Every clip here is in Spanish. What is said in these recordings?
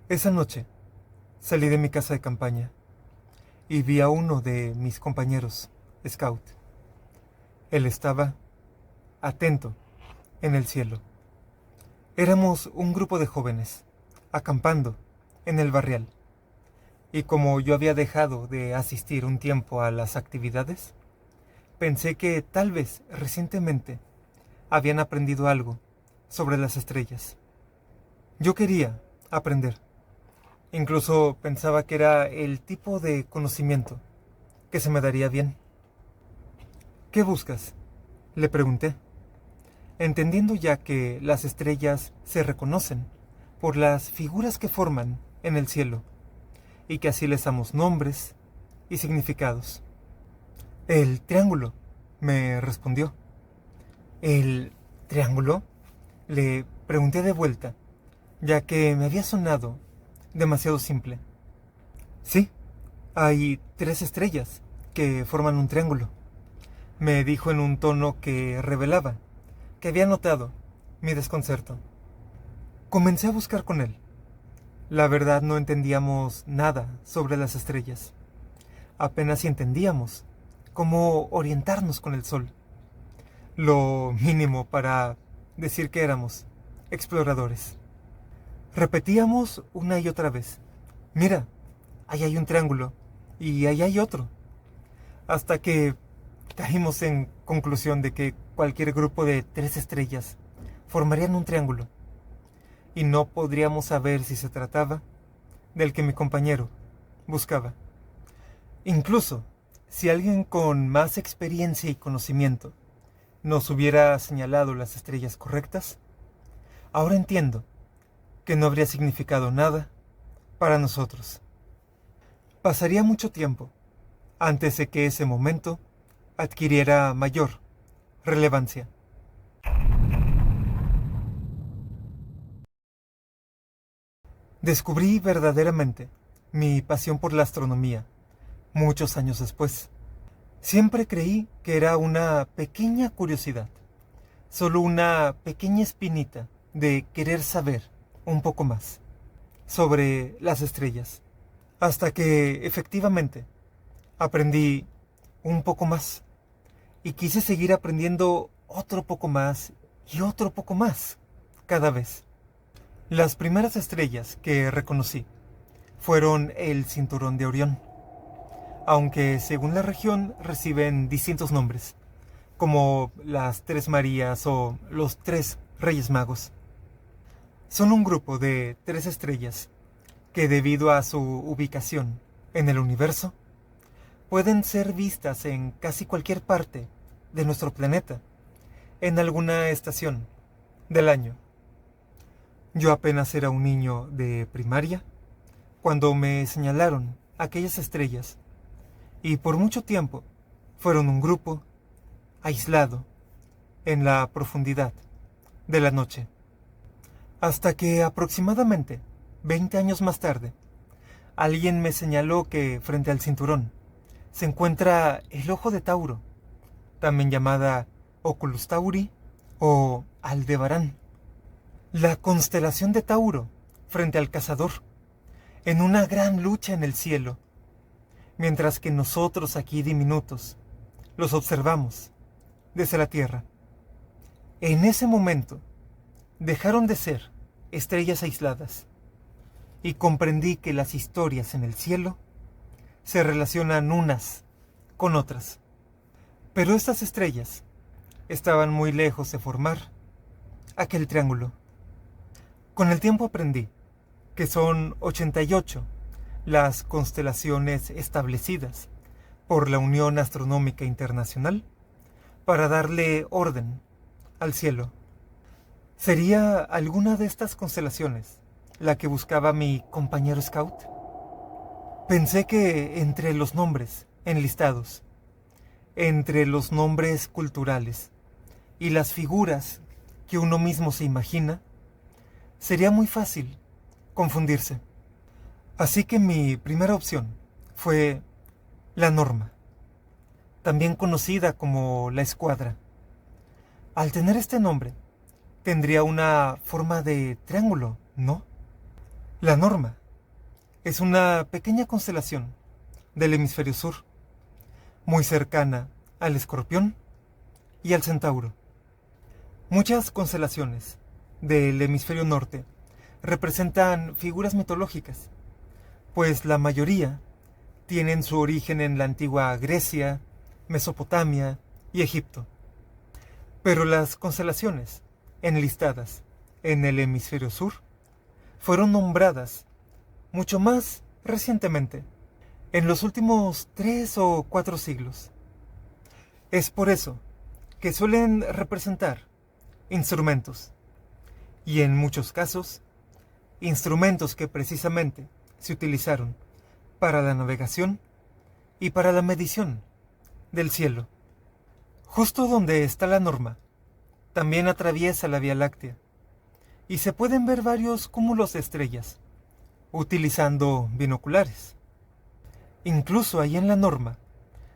Esa noche salí de mi casa de campaña y vi a uno de mis compañeros, Scout. Él estaba atento en el cielo. Éramos un grupo de jóvenes, acampando en el barrial. Y como yo había dejado de asistir un tiempo a las actividades, pensé que tal vez recientemente habían aprendido algo sobre las estrellas. Yo quería aprender. Incluso pensaba que era el tipo de conocimiento que se me daría bien. ¿Qué buscas?, le pregunté, entendiendo ya que las estrellas se reconocen por las figuras que forman en el cielo y que así les damos nombres y significados. El triángulo, me respondió. ¿El triángulo?, le pregunté de vuelta, ya que me había sonado demasiado simple. Sí, hay 3 estrellas que forman un triángulo, me dijo en un tono que revelaba que había notado mi desconcerto. Comencé a buscar con él. La verdad no entendíamos nada sobre las estrellas. Apenas si entendíamos cómo orientarnos con el sol. Lo mínimo para decir que éramos exploradores. Repetíamos una y otra vez. Mira, ahí hay un triángulo y ahí hay otro. Hasta que caímos en conclusión de que cualquier grupo de 3 estrellas formarían un triángulo. Y no podríamos saber si se trataba del que mi compañero buscaba. Incluso si alguien con más experiencia y conocimiento nos hubiera señalado las estrellas correctas, ahora entiendo que no habría significado nada para nosotros. Pasaría mucho tiempo antes de que ese momento adquiriera mayor relevancia. Descubrí verdaderamente mi pasión por la astronomía muchos años después. Siempre creí que era una pequeña curiosidad, solo una pequeña espinita de querer saber un poco más sobre las estrellas, hasta que efectivamente aprendí un poco más y quise seguir aprendiendo otro poco más y otro poco más cada vez. Las primeras estrellas que reconocí fueron el cinturón de Orión, aunque según la región reciben distintos nombres, como las Tres Marías o los Tres Reyes Magos. Son un grupo de 3 estrellas que, debido a su ubicación en el universo, pueden ser vistas en casi cualquier parte de nuestro planeta, en alguna estación del año. Yo apenas era un niño de primaria cuando me señalaron aquellas estrellas, y por mucho tiempo fueron un grupo aislado en la profundidad de la noche. Hasta que aproximadamente 20 años más tarde, alguien me señaló que frente al cinturón se encuentra el ojo de Tauro, también llamada Oculus Tauri o Aldebarán, la constelación de Tauro frente al cazador, en una gran lucha en el cielo, mientras que nosotros aquí diminutos los observamos desde la Tierra. En ese momento dejaron de ser estrellas aisladas y comprendí que las historias en el cielo se relacionan unas con otras. Pero estas estrellas estaban muy lejos de formar aquel triángulo. Con el tiempo aprendí que son 88 las constelaciones establecidas por la Unión Astronómica Internacional para darle orden al cielo. ¿Sería alguna de estas constelaciones la que buscaba mi compañero Scout? Pensé que entre los nombres enlistados, entre los nombres culturales y las figuras que uno mismo se imagina, sería muy fácil confundirse. Así que mi primera opción fue la Norma, también conocida como la Escuadra. Al tener este nombre, tendría una forma de triángulo, ¿no? La Norma Es una pequeña constelación del hemisferio sur, muy cercana al Escorpión y al Centauro. Muchas constelaciones del hemisferio norte representan figuras mitológicas, pues la mayoría tienen su origen en la antigua Grecia, Mesopotamia y Egipto. Pero las constelaciones enlistadas en el hemisferio sur fueron nombradas mucho más recientemente, en los últimos 3 o 4 siglos. Es por eso que suelen representar instrumentos, y en muchos casos, instrumentos que precisamente se utilizaron para la navegación y para la medición del cielo. Justo donde está la Norma, también atraviesa la Vía Láctea, y se pueden ver varios cúmulos de estrellas, utilizando binoculares. Incluso ahí en la Norma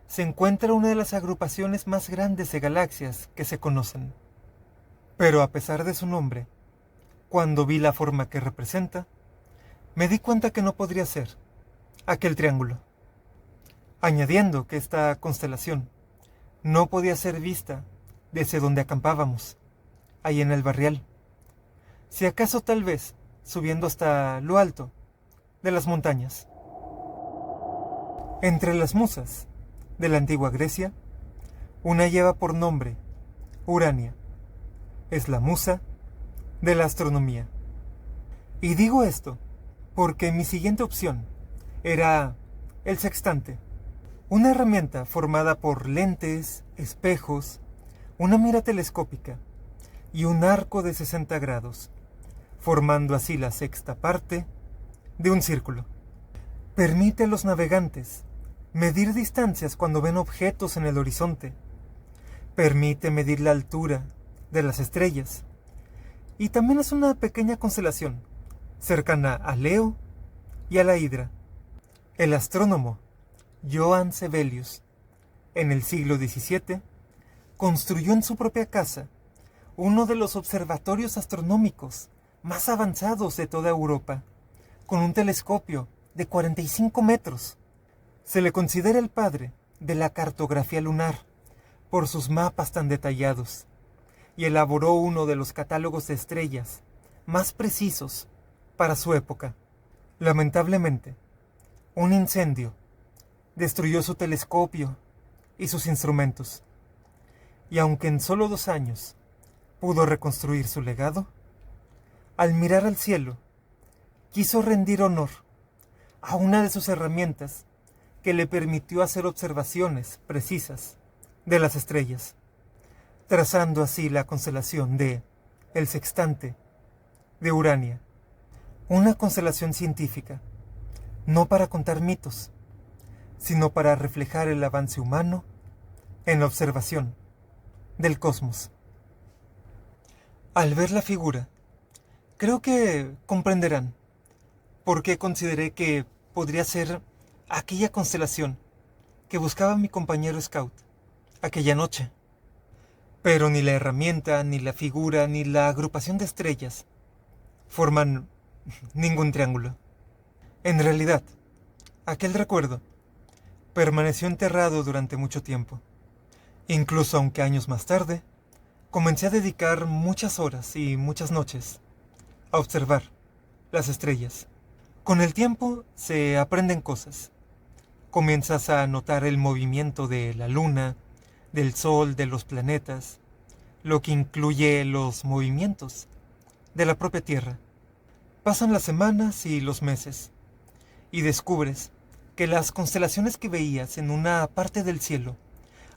se encuentra una de las agrupaciones más grandes de galaxias que se conocen. Pero a pesar de su nombre, cuando vi la forma que representa, me di cuenta que no podría ser aquel triángulo. Añadiendo que esta constelación no podía ser vista desde donde acampábamos, ahí en el barrial. Si acaso tal vez subiendo hasta lo alto de las montañas. Entre las musas de la antigua Grecia, una lleva por nombre Urania. Es la musa de la astronomía. Y digo esto porque mi siguiente opción era el sextante, una herramienta formada por lentes, espejos, una mira telescópica y un arco de 60 grados, formando así la sexta parte de un círculo. Permite a los navegantes medir distancias cuando ven objetos en el horizonte. Permite medir la altura de las estrellas. Y también es una pequeña constelación, cercana a Leo y a la Hidra. El astrónomo Johann Sibelius, en el siglo XVII, construyó en su propia casa uno de los observatorios astronómicos más avanzados de toda Europa, con un telescopio de 45 metros. Se le considera el padre de la cartografía lunar por sus mapas tan detallados, y elaboró uno de los catálogos de estrellas más precisos para su época. Lamentablemente, un incendio destruyó su telescopio y sus instrumentos, y aunque en solo 2 años pudo reconstruir su legado, al mirar al cielo, quiso rendir honor a una de sus herramientas que le permitió hacer observaciones precisas de las estrellas, trazando así la constelación de el sextante de Urania, una constelación científica, no para contar mitos, sino para reflejar el avance humano en la observación del cosmos. Al ver la figura, creo que comprenderán por qué consideré que podría ser aquella constelación que buscaba mi compañero scout aquella noche. Pero ni la herramienta, ni la figura, ni la agrupación de estrellas forman ningún triángulo. En realidad, aquel recuerdo permaneció enterrado durante mucho tiempo. Incluso aunque años más tarde, comencé a dedicar muchas horas y muchas noches a observar las estrellas. Con el tiempo se aprenden cosas. Comienzas a notar el movimiento de la luna, del sol, de los planetas, lo que incluye los movimientos de la propia Tierra. Pasan las semanas y los meses, y descubres que las constelaciones que veías en una parte del cielo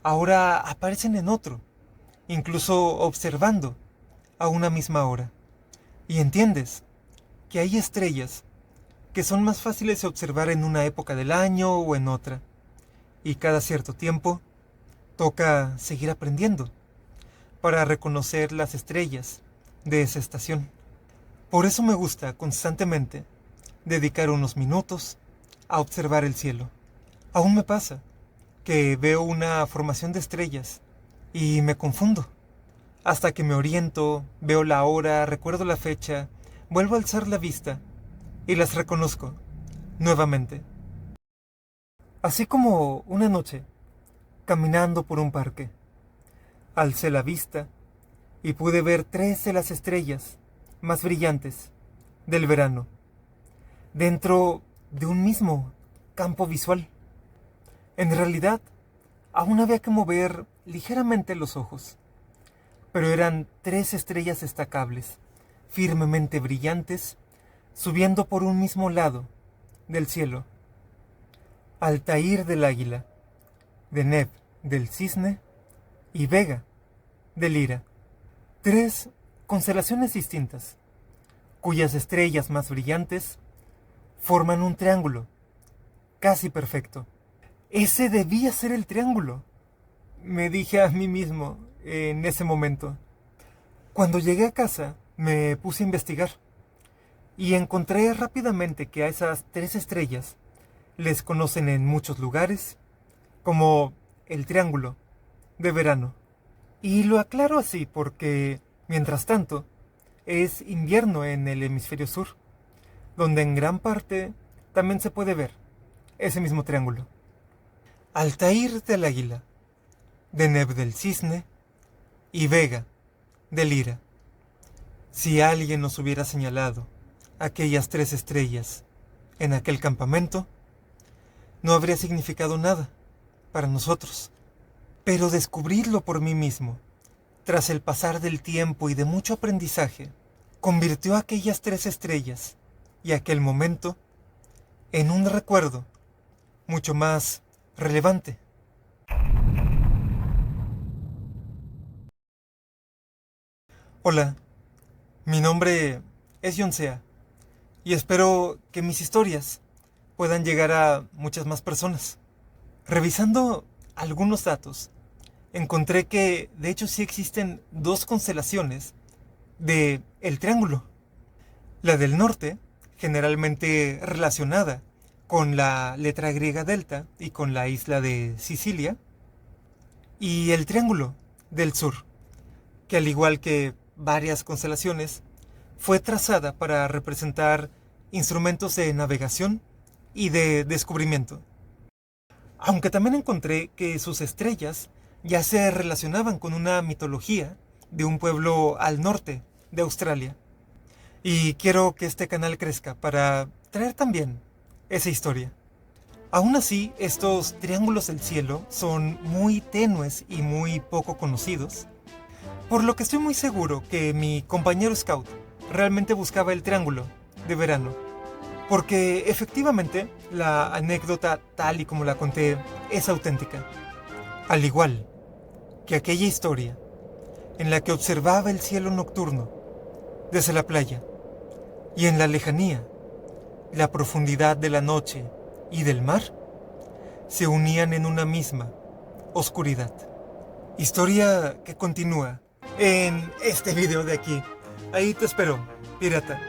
ahora aparecen en otro, incluso observando a una misma hora. Y entiendes que hay estrellas que son más fáciles de observar en una época del año o en otra, y cada cierto tiempo toca seguir aprendiendo para reconocer las estrellas de esa estación. Por eso me gusta constantemente dedicar unos minutos a observar el cielo. Aún me pasa que veo una formación de estrellas y me confundo, hasta que me oriento, veo la hora, recuerdo la fecha, vuelvo a alzar la vista y las reconozco nuevamente. Así como una noche, caminando por un parque, alcé la vista y pude ver 3 de las estrellas más brillantes del verano, dentro de un mismo campo visual. En realidad, aún había que mover ligeramente los ojos, pero eran 3 estrellas destacables, firmemente brillantes, subiendo por un mismo lado del cielo. Altair del Águila, Deneb del Cisne y Vega de Lira. 3 constelaciones distintas, cuyas estrellas más brillantes forman un triángulo casi perfecto. Ese debía ser el triángulo, me dije a mí mismo en ese momento. Cuando llegué a casa, me puse a investigar y encontré rápidamente que a esas 3 estrellas les conocen en muchos lugares como el Triángulo de Verano. Y lo aclaro así porque, mientras tanto, es invierno en el hemisferio sur, donde en gran parte también se puede ver ese mismo triángulo. Altair del Águila, Deneb del Cisne y Vega de Lira. Si alguien nos hubiera señalado aquellas 3 estrellas en aquel campamento, no habría significado nada para nosotros. Pero descubrirlo por mí mismo, tras el pasar del tiempo y de mucho aprendizaje, convirtió aquellas 3 estrellas y aquel momento en un recuerdo mucho más relevante. Hola, mi nombre es Yonsea y espero que mis historias puedan llegar a muchas más personas. Revisando algunos datos, encontré que de hecho sí existen 2 constelaciones de el Triángulo. La del norte, generalmente relacionada con la letra griega delta y con la isla de Sicilia, y el Triángulo del sur, que al igual que varias constelaciones, fue trazada para representar instrumentos de navegación y de descubrimiento. Aunque también encontré que sus estrellas ya se relacionaban con una mitología de un pueblo al norte de Australia. Y quiero que este canal crezca para traer también esa historia. Aún así, estos triángulos del cielo son muy tenues y muy poco conocidos, por lo que estoy muy seguro que mi compañero scout realmente buscaba el triángulo de verano. Porque efectivamente, la anécdota tal y como la conté es auténtica. Al igual que aquella historia en la que observaba el cielo nocturno desde la playa y en la lejanía, la profundidad de la noche y del mar se unían en una misma oscuridad. Historia que continúa en este video de aquí. Ahí te espero, pirata.